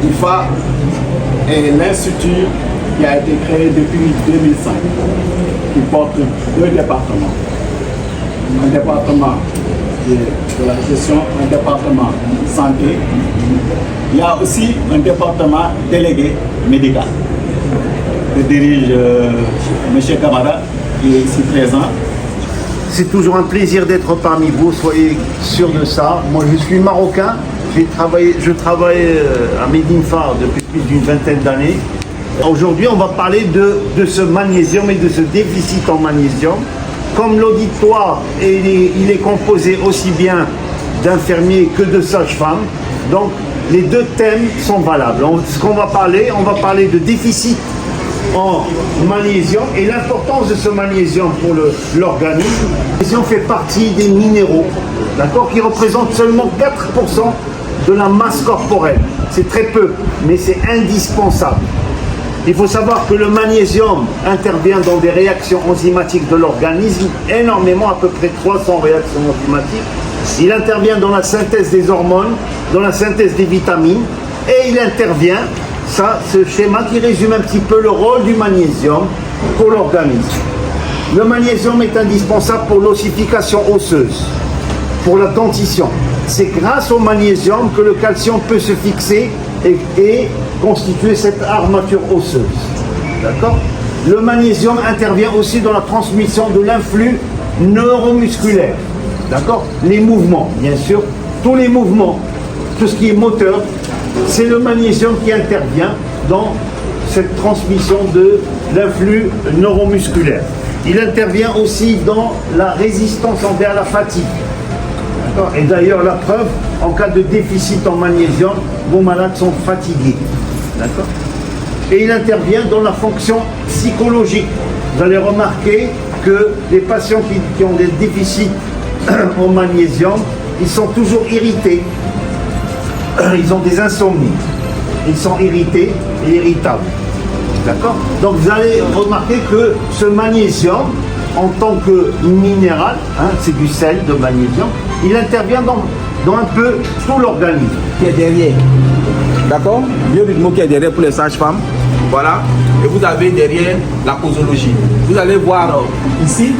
IFA est l'institut qui a été créé depuis 2005, qui porte deux départements. Un département de la gestion, un département santé. Il y a aussi un département délégué médical que dirige M. Camara, qui est ici présent. C'est toujours un plaisir d'être parmi vous, soyez sûrs de ça. Moi je suis marocain, je travaille à Medinfa depuis plus d'une vingtaine d'années. Aujourd'hui on va parler de ce magnésium et de ce déficit en magnésium. Comme l'auditoire il est composé aussi bien d'infirmiers que de sages-femmes, donc les deux thèmes sont valables. Ce qu'on va parler, on va parler de déficit en magnésium et l'importance de ce magnésium pour l'organisme. Le magnésium fait partie des minéraux, d'accord, qui représentent seulement 4% de la masse corporelle. C'est très peu, mais c'est indispensable. Il faut savoir que le magnésium intervient dans des réactions enzymatiques de l'organisme, énormément, à peu près 300 réactions enzymatiques. Il intervient dans la synthèse des hormones, dans la synthèse des vitamines, et il intervient, ça, ce schéma qui résume un petit peu le rôle du magnésium pour l'organisme. Le magnésium est indispensable pour l'ossification osseuse, pour la dentition. C'est grâce au magnésium que le calcium peut se fixer et constituer cette armature osseuse. D'accord ? Le magnésium intervient aussi dans la transmission de l'influx neuromusculaire. D'accord ? Les mouvements, bien sûr, tous les mouvements, tout ce qui est moteur, c'est le magnésium qui intervient dans cette transmission de l'influx neuromusculaire. Il intervient aussi dans la résistance envers la fatigue. Et d'ailleurs, la preuve, en cas de déficit en magnésium, vos malades sont fatigués. D'accord ? Et il intervient dans la fonction psychologique. Vous allez remarquer que les patients qui ont des déficits en magnésium, ils sont toujours irrités. Ils ont des insomnies. Ils sont irrités et irritables. D'accord ? Donc vous allez remarquer que ce magnésium, en tant que minéral, c'est du sel de magnésium, il intervient dans un peu tout l'organisme. Qui est derrière. D'accord ? Biorythmo qui est derrière pour les sages-femmes. Voilà. Et vous avez derrière la posologie. Vous allez voir ici.